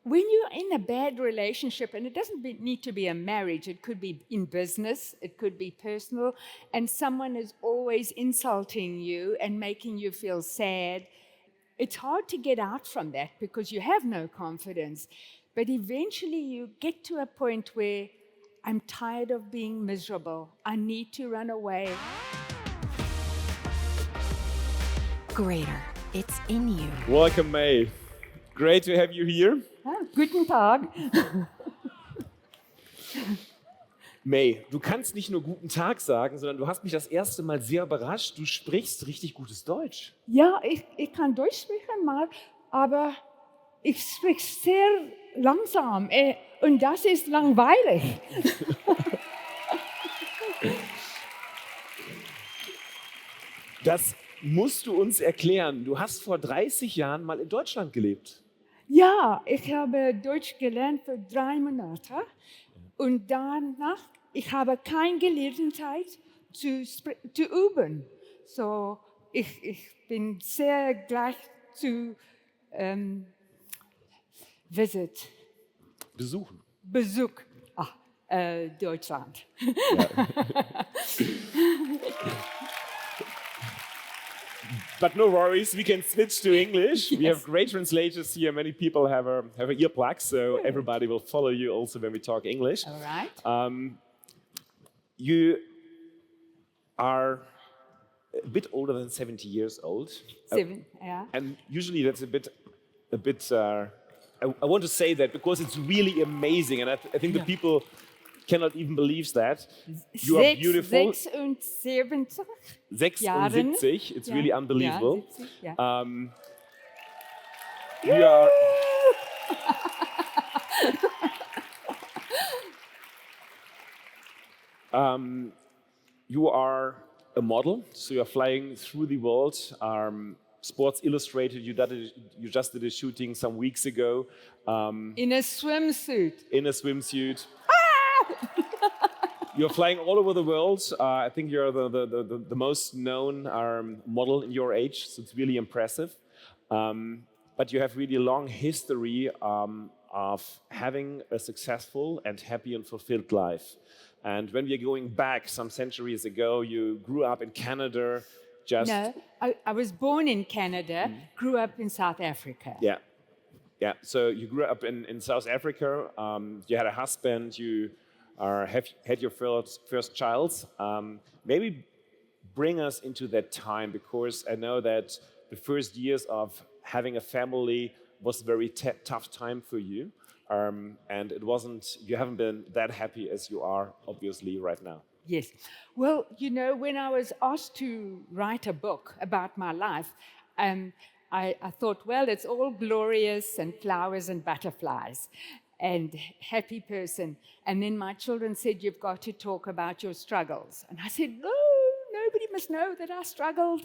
when you're in a bad relationship, and it doesn't need to be a marriage, it could be in business, it could be personal, and someone is always insulting you and making you feel sad, it's hard to get out from that because you have no confidence. But eventually you get to a point where I'm tired of being miserable. I need to run away. Greater. It's in you. Welcome, Maye. Great to have you here. Guten Tag. Maye, du kannst nicht nur guten Tag sagen, sondern du hast mich das erste Mal sehr überrascht. Du sprichst richtig gutes Deutsch. Ja, ich kann Deutsch sprechen mal, aber ich spreche sehr langsam und das ist langweilig. Das musst du uns erklären. Du hast vor 30 Jahren mal in Deutschland gelebt. Ja, ich habe Deutsch gelernt für 3 Monate und danach, ich habe keine Gelegenheit zu üben. So, ich bin sehr gleich zu Besuch. Deutschland. Ja. But no worries, we can switch to English. Yes. We have great translators here. Many people have a earplugs, so everybody will follow you also when we talk English. All right. You are a bit older than 70 years old. 7, yeah. And usually that's a bit. I want to say that because it's really amazing, and I think the people cannot even believe that. You are beautiful. 76 76. It's really unbelievable. Ja, 70, ja. You are. You are a model, so you are flying through the world. Sports Illustrated, you just did a shooting some weeks ago. In a swimsuit. You're flying all over the world. I think you're the most known model in your age, so it's really impressive. But you have really a long history of having a successful and happy and fulfilled life. And when we're going back some centuries ago, you grew up in Canada. No, I was born in Canada, grew up in South Africa. Yeah. So you grew up in South Africa. You had a husband. You had your first child. Maybe bring us into that time, because I know that the first years of having a family was a very tough time for you, and you haven't been that happy as you are obviously right now. Yes. Well, when I was asked to write a book about my life, I thought, well, it's all glorious and flowers and butterflies and happy person. And then my children said, you've got to talk about your struggles. And I said, no, nobody must know that I struggled.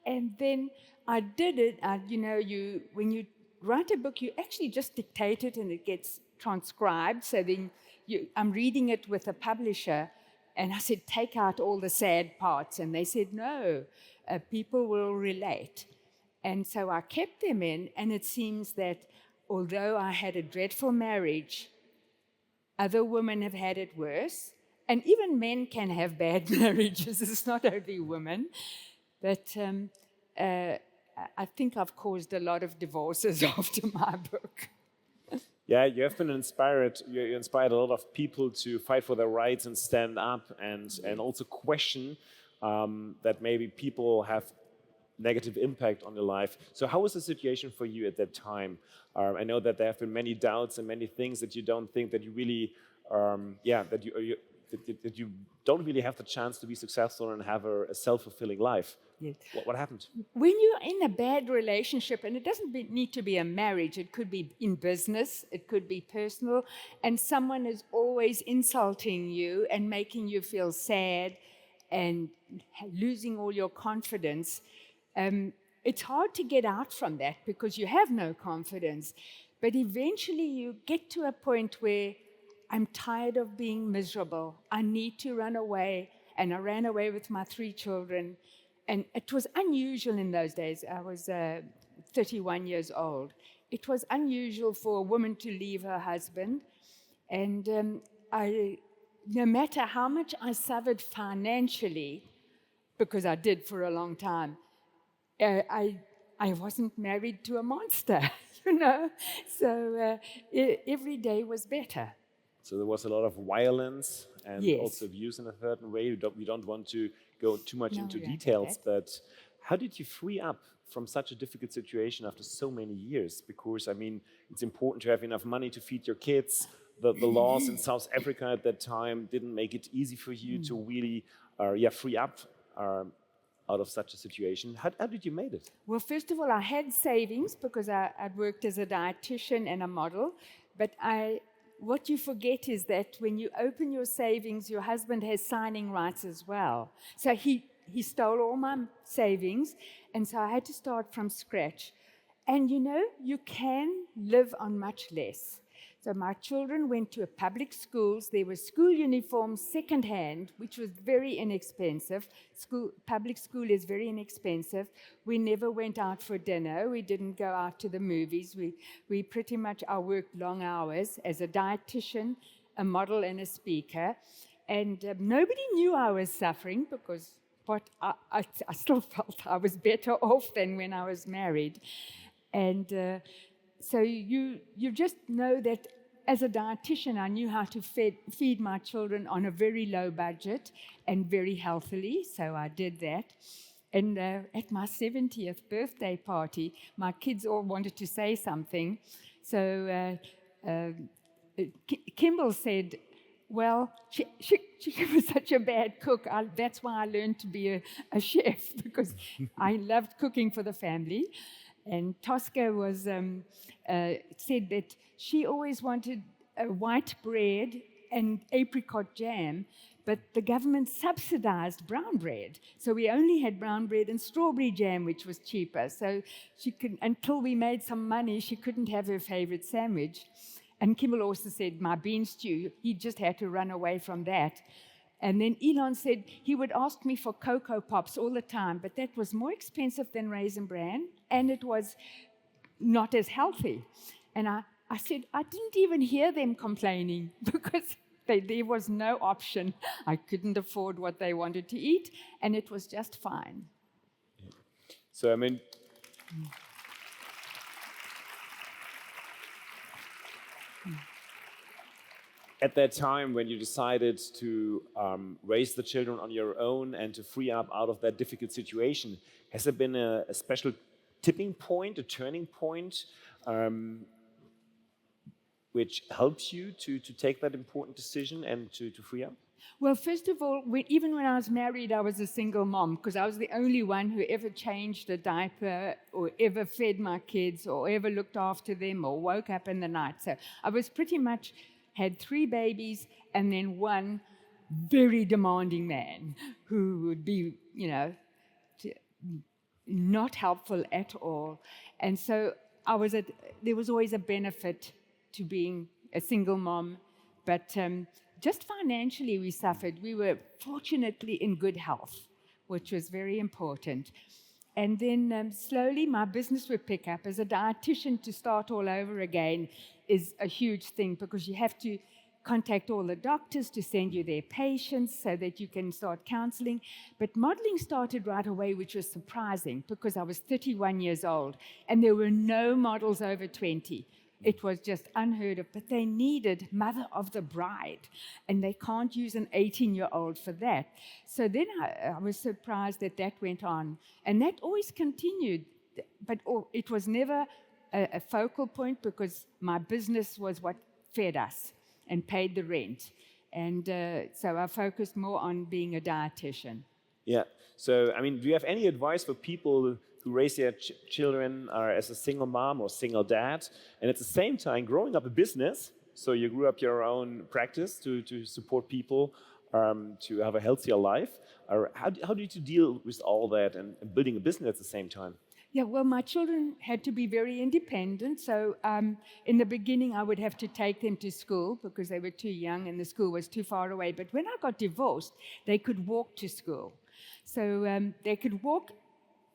And then I did it. When you write a book, you actually just dictate it and it gets transcribed. So then I'm reading it with a publisher. And I said, take out all the sad parts. And they said, no, people will relate. And so I kept them in. And it seems that although I had a dreadful marriage, other women have had it worse. And even men can have bad marriages. It's not only women. But I think I've caused a lot of divorces after my book. Yeah, you have been inspired. You inspired a lot of people to fight for their rights and stand up, and also question that maybe people have negative impact on your life. So how was the situation for you at that time? I know that there have been many doubts and many things that you don't think that you really, that you don't really have the chance to be successful and have a self-fulfilling life. Yes. What happened? When you're in a bad relationship, and it doesn't need to be a marriage, it could be in business, it could be personal, and someone is always insulting you and making you feel sad and losing all your confidence, it's hard to get out from that because you have no confidence. But eventually you get to a point where I'm tired of being miserable. I need to run away. And I ran away with my 3 children. And it was unusual in those days. I was 31 years old. it was unusual for a woman to leave her husband. And no matter how much I suffered financially, because I did for a long time, I wasn't married to a monster, you know. So every day was better. So there was a lot of violence and Yes. also abuse in a certain way. We don't want to go too much No, into we don't do details, that. but how did you free up from such a difficult situation after so many years? Because, I mean, it's important to have enough money to feed your kids. The laws in South Africa at that time didn't make it easy for you to really free up out of such a situation. How did you make it? Well, first of all, I had savings because I'd worked as a dietitian and a model. But what you forget is that when you open your savings, your husband has signing rights as well. So he stole all my savings, and so I had to start from scratch. And you know, you can live on much less. So my children went to public schools. There were school uniforms secondhand, which was very inexpensive. Public school is very inexpensive. We never went out for dinner. We didn't go out to the movies. We pretty much, I worked long hours as a dietitian, a model, and a speaker. And nobody knew I was suffering because I still felt I was better off than when I was married. And so you just know that as a dietitian, I knew how to feed my children on a very low budget and very healthily, so I did that. And at my 70th birthday party, my kids all wanted to say something. So Kimball said, well, she was such a bad cook. That's why I learned to be a chef, because I loved cooking for the family. And Tosca was said that she always wanted white bread and apricot jam, but the government subsidized brown bread. So we only had brown bread and strawberry jam, which was cheaper. So she could, until we made some money, she couldn't have her favorite sandwich. And Kimball also said, my bean stew, he just had to run away from that. And then Elon said he would ask me for Cocoa Pops all the time, but that was more expensive than Raisin Bran, and it was not as healthy. And I said, I didn't even hear them complaining because there was no option. I couldn't afford what they wanted to eat, and it was just fine. So, I mean, at that time when you decided to raise the children on your own and to free up out of that difficult situation, has there been a special tipping point, a turning point, which helps you to take that important decision and to free up? Well, first of all, even when I was married, I was a single mom because I was the only one who ever changed a diaper or ever fed my kids or ever looked after them or woke up in the night. So I was pretty much had 3 babies and then one very demanding man who would be, you know, not helpful at all. And so there was always a benefit to being a single mom, but just financially we suffered. We were fortunately in good health, which was very important. And then slowly my business would pick up. As a dietitian, to start all over again is a huge thing because you have to contact all the doctors to send you their patients so that you can start counseling. But modeling started right away, which was surprising because I was 31 years old and there were no models over 20. It was just unheard of, but they needed mother of the bride, and they can't use an 18-year-old for that. So then I was surprised that went on, and that always continued, but it was never a focal point because my business was what fed us and paid the rent, and so I focused more on being a dietitian. Yeah, so I mean, do you have any advice for people who raise their children as a single mom or single dad, and at the same time growing up a business? So you grew up your own practice to support people to have a healthier life. How did you deal with all that and building a business at the same time? Yeah, well, my children had to be very independent. So in the beginning, I would have to take them to school because they were too young and the school was too far away. But when I got divorced, they could walk to school. So they could walk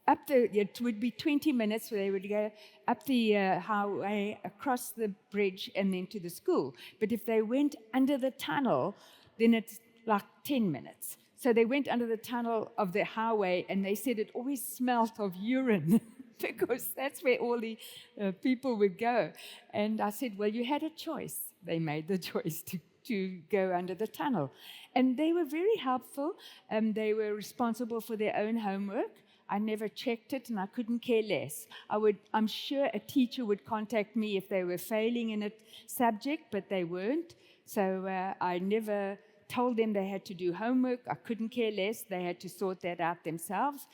it would be 20 minutes where they would go up the highway, across the bridge, and then to the school. But if they went under the tunnel, then it's like 10 minutes. So they went under the tunnel of the highway, and they said it always smelled of urine because that's where all the people would go. And I said, well, you had a choice. They made the choice to go under the tunnel. And they were very helpful. They were responsible for their own homework. I never checked it, and I couldn't care less. I'm sure a teacher would contact me if they were failing in a subject, but they weren't. So I never told them they had to do homework. I couldn't care less. They had to sort that out themselves.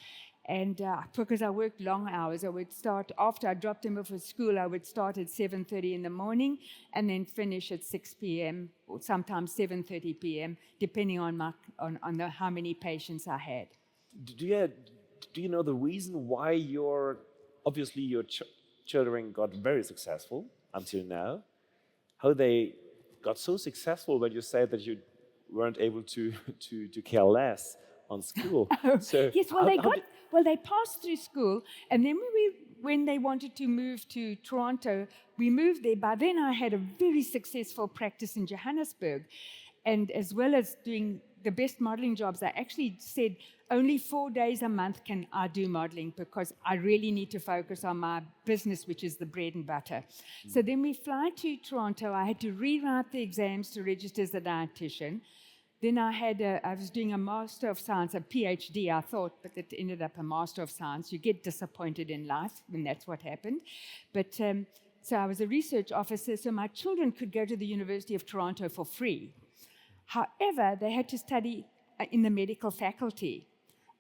And because I worked long hours, I would start, after I dropped them off at school, I would start at 7:30 in the morning and then finish at 6 p.m. or sometimes 7:30 p.m., depending on how many patients I had. Do you know the reason why obviously your children got very successful until now? How they got so successful when you said that you weren't able to care less on school? So yes, they passed through school, and then when they wanted to move to Toronto, we moved there. By then, I had a very successful practice in Johannesburg, and as well as doing the best modeling jobs, I actually said only 4 days a month can I do modeling because I really need to focus on my business, which is the bread and butter. So then we fly to Toronto. I had to rewrite the exams to register as a dietitian. Then I was doing a Master of Science, a PhD, I thought, but it ended up a Master of Science. You get disappointed in life when that's what happened. But so I was a research officer, so my children could go to the University of Toronto for free. However, they had to study in the medical faculty,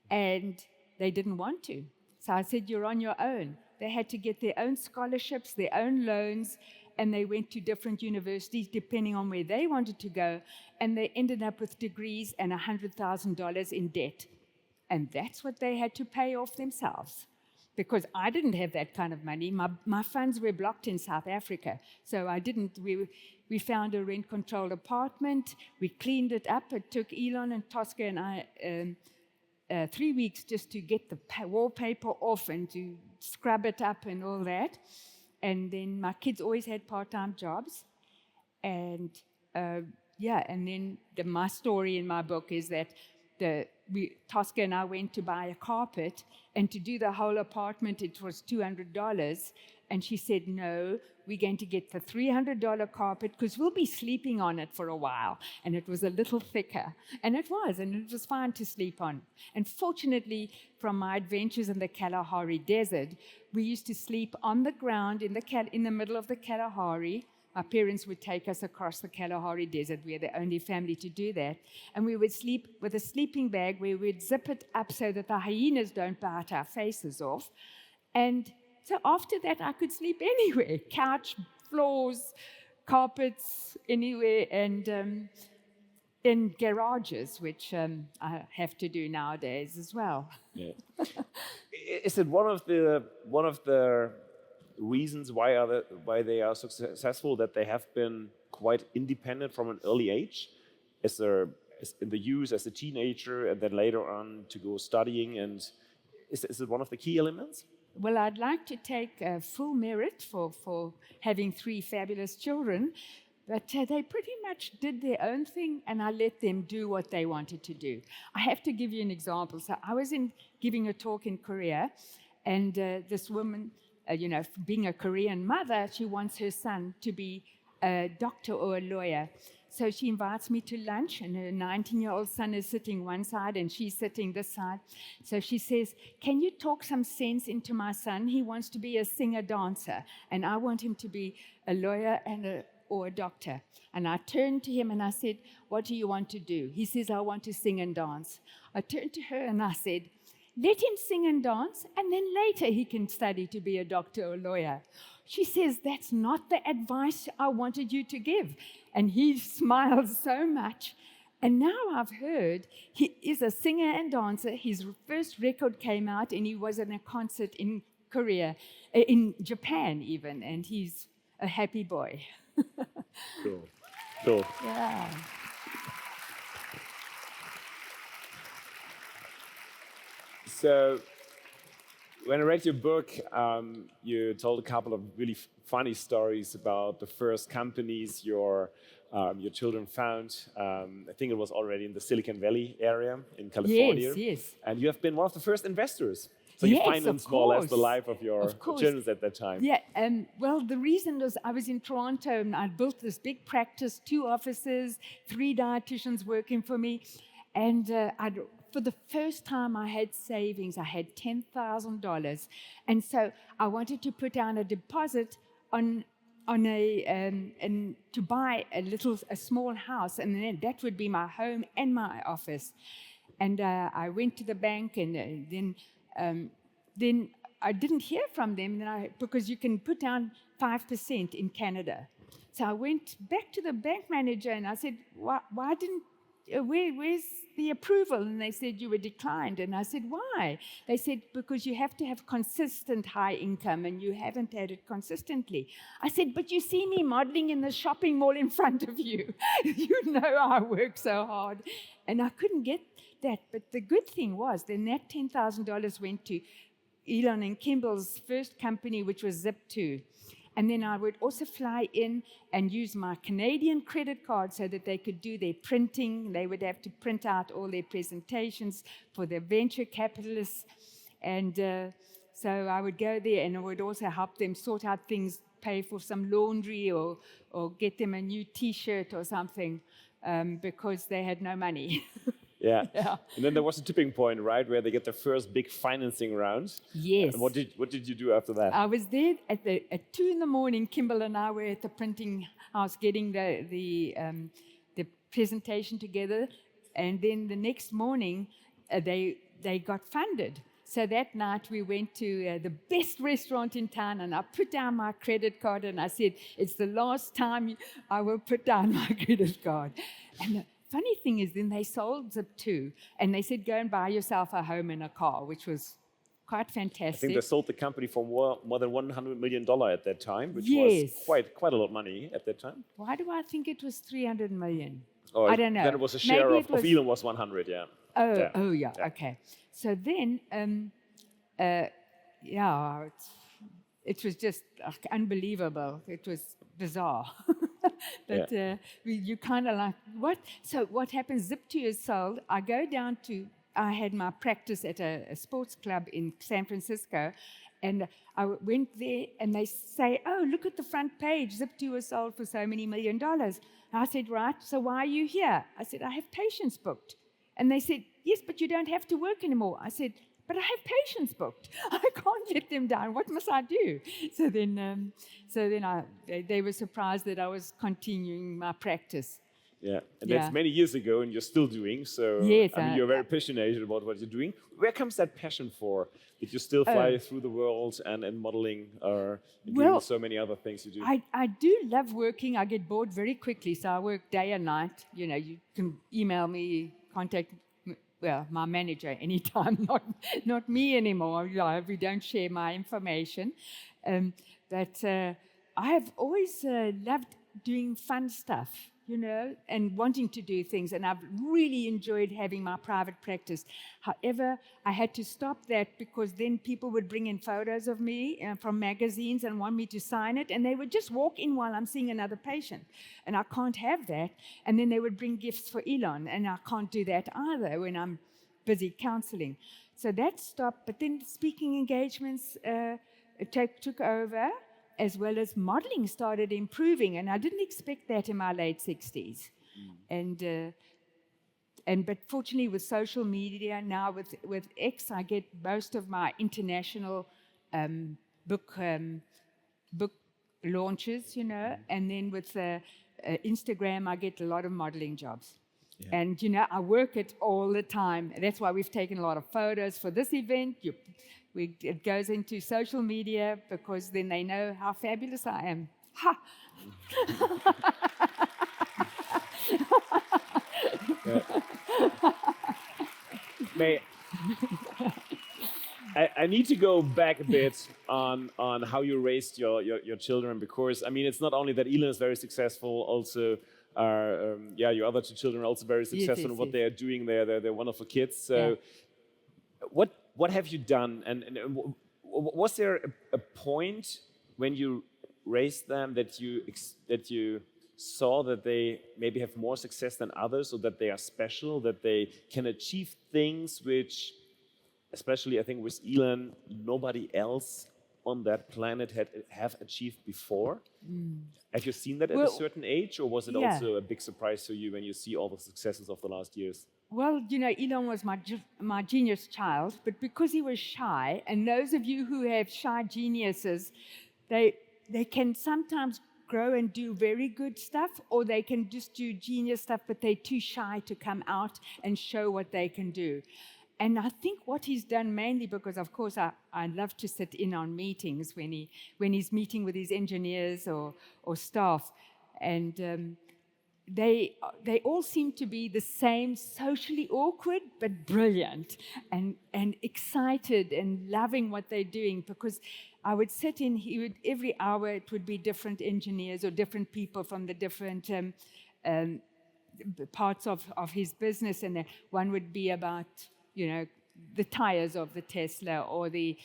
and they didn't want to. So I said, you're on your own. They had to get their own scholarships, their own loans, and they went to different universities depending on where they wanted to go, and they ended up with degrees and $100,000 in debt. And that's what they had to pay off themselves, because I didn't have that kind of money. My funds were blocked in South Africa, so I didn't. We found a rent-controlled apartment. We cleaned it up. It took Elon and Tosca and I 3 weeks just to get the wallpaper off and to scrub it up and all that. And then my kids always had part-time jobs. And and then my story in my book is that Tosca and I went to buy a carpet, and to do the whole apartment, it was $200. And she said, no, we're going to get the $300 carpet because we'll be sleeping on it for a while. And it was a little thicker. And it was fine to sleep on. And fortunately, from my adventures in the Kalahari Desert, we used to sleep on the ground in the middle of the Kalahari. My parents would take us across the Kalahari Desert. We are the only family to do that. And we would sleep with a sleeping bag where we'd zip it up so that the hyenas don't bite our faces off. And so after that, I could sleep anywhere, couch, floors, carpets, anywhere, and in garages, which I have to do nowadays as well. Yeah. Is it one of the reasons why they are successful, that they have been quite independent from an early age? Is in the youth as a teenager, and then later on to go studying, and is it one of the key elements? Well, I'd like to take full merit for having 3 fabulous children, but they pretty much did their own thing, and I let them do what they wanted to do. I have to give you an example. So I was giving a talk in Korea, and this woman, being a Korean mother, she wants her son to be a doctor or a lawyer. So she invites me to lunch, and her 19-year-old son is sitting one side, and she's sitting this side. So she says, can you talk some sense into my son? He wants to be a singer-dancer, and I want him to be a lawyer or a doctor. And I turned to him and I said, what do you want to do? He says, I want to sing and dance. I turned to her and I said, let him sing and dance, and then later he can study to be a doctor or lawyer. She says, that's not the advice I wanted you to give. And he smiled so much. And now I've heard he is a singer and dancer. His first record came out, and he was in a concert in Korea, in Japan even, and he's a happy boy. Cool. Yeah. So When I read your book, you told a couple of really funny stories about the first companies your children found. I think it was already in the Silicon Valley area in California. Yes, yes. And you have been one of the first investors. So you Yes, financed of more or less the course. life of your Of course. children at that time. Yeah, well, the reason was I was in Toronto and I built this big practice, 2 offices, 3 dietitians working for me. And for the first time I had savings. I had $10,000. And so I wanted to put down a deposit on and to buy a small house, and then that would be my home and my office. And I went to the bank, and then I didn't hear from them. Because you can put down 5% in Canada. So I went back to the bank manager and I said, "Why didn't? Where's the approval?" And they said, "You were declined." And I said, "Why?" They said, "Because you have to have consistent high income, and you haven't had it consistently." I said, "But you see me modeling in the shopping mall in front of you. You know I work so hard." And I couldn't get that. But the good thing was, then that $10,000 went to Elon and Kimball's first company, which was Zip2. And then I would also fly in and use my Canadian credit card so that they could do their printing. They would have to print out all their presentations for the venture capitalists. And so I would go there, and I would also help them sort out things, pay for some laundry or get them a new T-shirt or something, because they had no money. Yeah. Yeah. And then there was a tipping point, right, where they get their first big financing round. Yes. And what did you do after that? I was there at 2 in the morning. Kimball and I were at the printing house getting the presentation together, and then the next morning they got funded. So that night we went to the best restaurant in town, and I put down my credit card and I said, "It's the last time I will put down my credit card." And the funny thing is, then they sold Zip2, and they said, "Go and buy yourself a home and a car," which was quite fantastic. I think they sold the company for more than $100 million at that time, which Yes. was quite a lot of money at that time. Why do I think it was 300 million? Or I don't know. Then it was a share Maybe of Elon was 100, yeah. Oh, yeah, okay. So then, it was just unbelievable. It was bizarre. But you kind of like, what? So what happens, Zip2 is sold. I had my practice at a sports club in San Francisco, and I went there, and they say, "Oh, look at the front page. Zip2 was sold for so many $1 million." I said, "Right, so why are you here?" I said, "I have patients booked." And they said, "Yes, but you don't have to work anymore." I said, "But I have patients booked. I can't let them down. What must I do?" So then they were surprised that I was continuing my practice. Yeah, and that's many years ago, and you're still doing. So Yes, I mean, you're very passionate about what you're doing. Where comes that passion for? That you still fly through the world and modeling, or doing so many other things you do? I do love working. I get bored very quickly, so I work day and night. You know, you can email me, contact my manager anytime, not me anymore. We don't share my information. But I have always loved doing fun stuff, you know, and wanting to do things. And I've really enjoyed having my private practice. However, I had to stop that because then people would bring in photos of me from magazines and want me to sign it. And they would just walk in while I'm seeing another patient. And I can't have that. And then they would bring gifts for Elon. And I can't do that either when I'm busy counseling. So that stopped. But then speaking engagements took over, as well as modeling started improving, and I didn't expect that in my late 60s. But fortunately, with social media now, with X, I get most of my international book launches, you know, and then with Instagram, I get a lot of modeling jobs. Yeah. And you know, I work it all the time. That's why we've taken a lot of photos for this event. It goes into social media because then they know how fabulous I am. Ha! Maye, I need to go back a bit on how you raised your children, because I mean, it's not only that Elon is very successful, also your other 2 children are also very successful in what they are doing. They're wonderful kids. So what have you done, and Was there a point when you raised them that you saw that they maybe have more success than others, or that they are special, that they can achieve things which, especially I think with Elon, nobody else on that planet have achieved before? Have you seen that at a certain age, or was it also a big surprise to you when you see all the successes of the last years? Well, you know, Elon was my genius child, but because he was shy, and those of you who have shy geniuses, they can sometimes grow and do very good stuff, or they can just do genius stuff, but they're too shy to come out and show what they can do. And I think what he's done mainly, because of course I love to sit in on meetings when he's meeting with his engineers or staff, and they all seem to be the same, socially awkward but brilliant and excited and loving what they're doing. Because I would sit in, every hour it would be different engineers or different people from the different parts of his business, and one would be about, you know, the tires of the Tesla, or the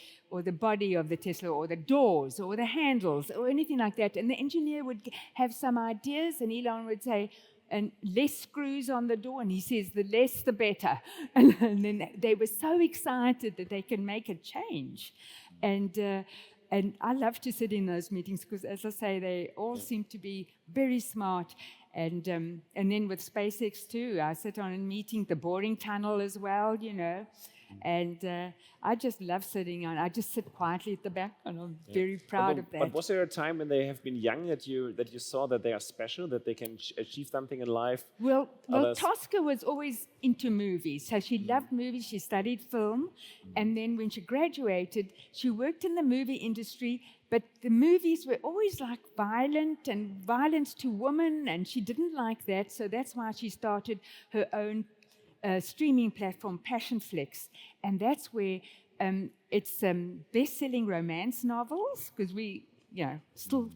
body of the Tesla, or the doors, or the handles, or anything like that. And the engineer would have some ideas, and Elon would say, and less screws on the door, and he says, the less the better. And then they were so excited that they can make a change. And I love to sit in those meetings because, as I say, they all seem to be very smart. And then with SpaceX too, I sit on a meeting, the boring tunnel as well, you know. And I just love sitting on. I just sit quietly at the back, and I'm very proud of that. But was there a time when they have been young that you saw that they are special, that they can achieve something in life? Well, Tosca was always into movies, so she loved movies. She studied film, and then when she graduated, she worked in the movie industry. But the movies were always like violent and violence to women, and she didn't like that. So that's why she started her own streaming platform, Passionflix, and that's where it's best-selling romance novels, because we, you know, still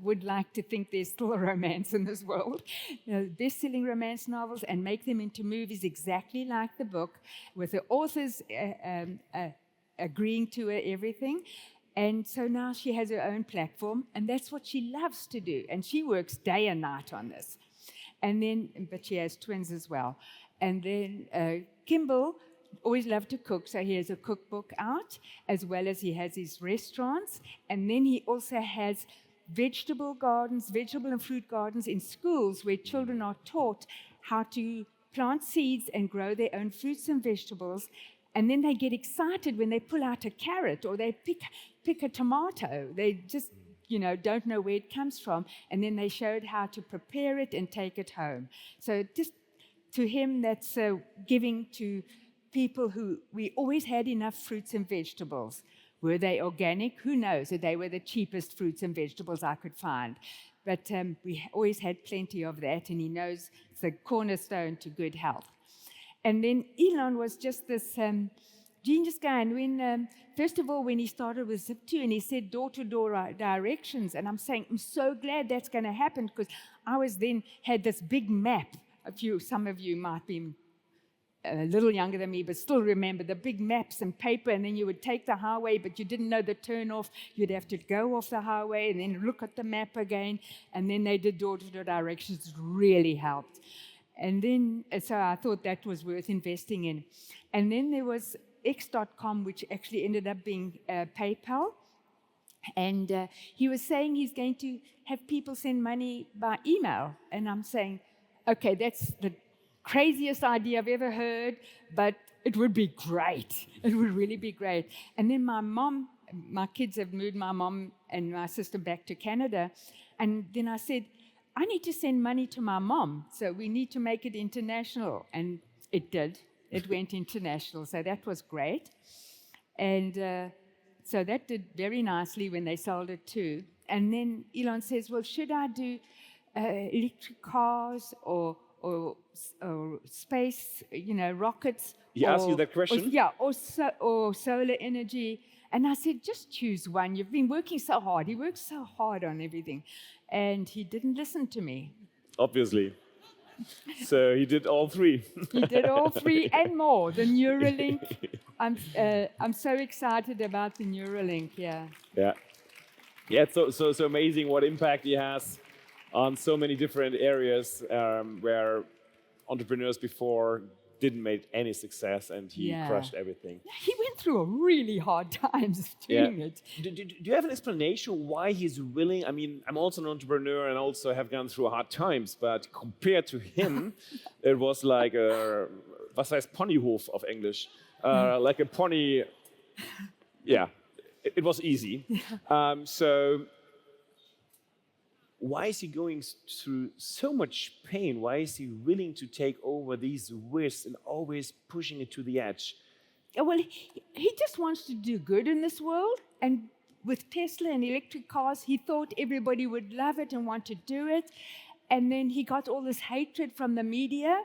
would like to think there's still a romance in this world. You know, best-selling romance novels, and make them into movies exactly like the book, with the authors agreeing to everything. And so now she has her own platform, and that's what she loves to do. And she works day and night on this. And then, but she has twins as well. And then Kimball always loved to cook, so he has a cookbook out, as well as he has his restaurants. And then he also has vegetable and fruit gardens in schools, where children are taught how to plant seeds and grow their own fruits and vegetables. And then they get excited when they pull out a carrot, or they pick a tomato. They just, you know, don't know where it comes from. And then they showed how to prepare it and take it home. So just to him, that's giving to people who, we always had enough fruits and vegetables. Were they organic? Who knows? They were the cheapest fruits and vegetables I could find. But we always had plenty of that, and he knows it's a cornerstone to good health. And then Elon was just this genius guy. And when, first of all, when he started with Zip2, and he said door-to-door directions, and I'm saying, I'm so glad that's going to happen, because I had this big map. Some of you might be a little younger than me, but still remember the big maps and paper, and then you would take the highway, but you didn't know the turn-off. You'd have to go off the highway and then look at the map again, and then they did door-to-door directions. It really helped. And then, so I thought that was worth investing in. And then there was X.com, which actually ended up being PayPal. And he was saying he's going to have people send money by email. And I'm saying, okay, that's the craziest idea I've ever heard, but it would be great. It would really be great. And then my kids have moved my mom and my sister back to Canada. And then I said, I need to send money to my mom, so we need to make it international. And it did. It went international, so that was great. And so that did very nicely when they sold it too. And then Elon says, well, should I do electric cars or space, you know, rockets? He asked you that question? Or solar energy. And I said, just choose one. You've been working so hard. He works so hard on everything. And he didn't listen to me. Obviously. So he did all three. He did all three and more. The Neuralink, I'm so excited about the Neuralink. Yeah. Yeah. Yeah, it's so amazing what impact he has on so many different areas where entrepreneurs before didn't make any success, and he crushed everything. He went through a really hard times doing it. Do you have an explanation why he's willing? I mean, I'm also an entrepreneur and also have gone through hard times, but compared to him, it was like a, was heißt Ponyhof auf Englisch? Like a pony, yeah. It was easy. So why is he going through so much pain? Why is he willing to take over these risks and always pushing it to the edge? Well, he just wants to do good in this world. And with Tesla and electric cars, he thought everybody would love it and want to do it. And then he got all this hatred from the media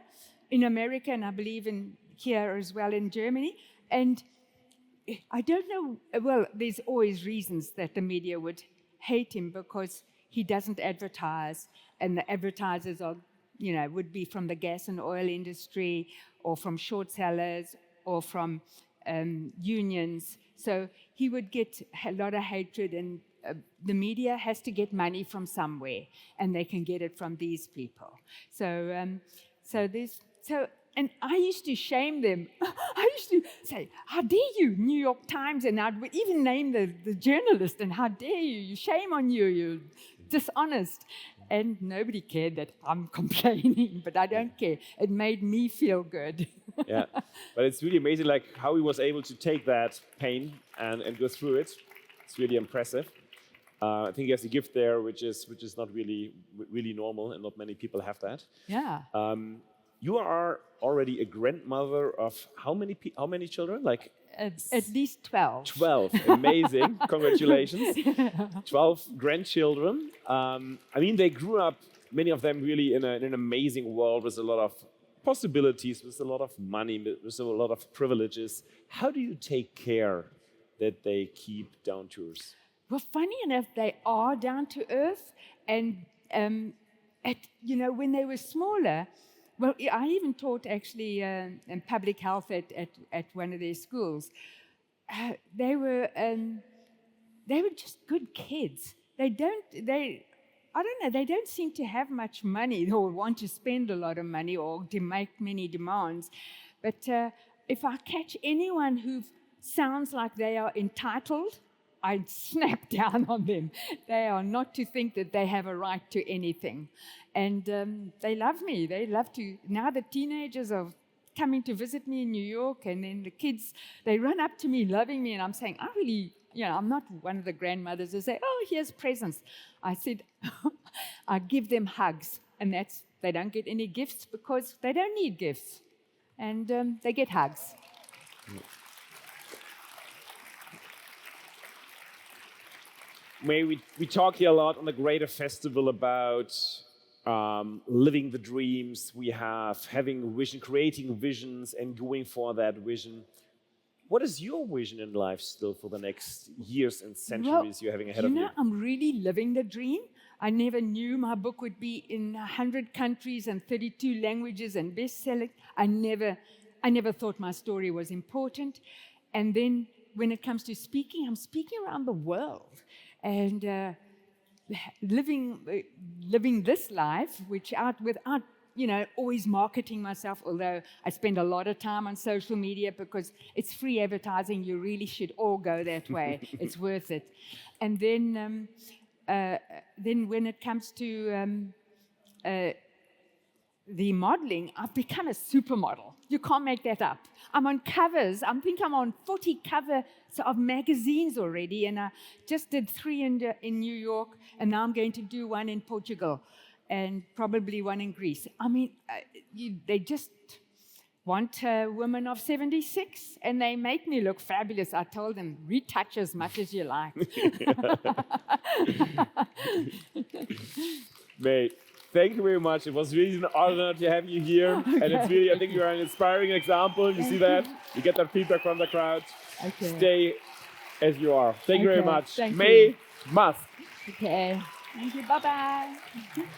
in America, and I believe in here as well in Germany. And I don't know, well, there's always reasons that the media would hate him because he doesn't advertise, and the advertisers are, would be from the gas and oil industry or from short sellers or from unions. So he would get a lot of hatred, and the media has to get money from somewhere, and they can get it from these people. And I used to shame them. I used to say, how dare you, New York Times, and I'd even name the journalist, and how dare you, shame on you, you're dishonest. And nobody cared that I'm complaining, but I don't care. It made me feel good. Yeah, but it's really amazing like how he was able to take that pain and go through it. It's really impressive. I think he has a gift there, which is not really normal, and not many people have that. Yeah. You are already a grandmother of how many children? Like at least 12. 12, amazing! Congratulations, 12 grandchildren. I mean, they grew up, many of them really in an amazing world with a lot of possibilities, with a lot of money, with a lot of privileges. How do you take care that they keep down to earth? Well, funny enough, they are down to earth, and when they were smaller. Well, I even taught actually in public health at one of their schools. They were just good kids. They don't seem to have much money or want to spend a lot of money or to make many demands. But if I catch anyone who sounds like they are entitled, I'd snap down on them. They are not to think that they have a right to anything. And they love me. They love to. Now the teenagers are coming to visit me in New York, and then the kids, they run up to me loving me, and I'm saying, I'm not one of the grandmothers who say, oh, here's presents. I said, I give them hugs, and they don't get any gifts because they don't need gifts. And they get hugs. May we talk here a lot on the Greator Festival about living the dreams we have, having a vision, creating visions, and going for that vision. What is your vision in life still for the next years and centuries you're having ahead of you? I'm really living the dream. I never knew my book would be in 100 countries and 32 languages and best-selling. I never thought my story was important. And then when it comes to speaking, I'm speaking around the world. And living this life, without always marketing myself, although I spend a lot of time on social media because it's free advertising. You really should all go that way. It's worth it. And then when it comes to the modeling, I've become a supermodel. You can't make that up. I'm on covers. I think I'm on 40 covers of magazines already, and I just did 3 in New York, and now I'm going to do 1 in Portugal, and probably 1 in Greece. I mean, they just want a woman of 76, and they make me look fabulous. I told them, retouch as much as you like. Mate, thank you very much. It was really an honor to have you here. Okay. And it's really, I think you're an inspiring example. You see that? You get that feedback from the crowd. Okay. Stay as you are. Thank you very much. Maye Musk. Okay. Thank you. Bye-bye.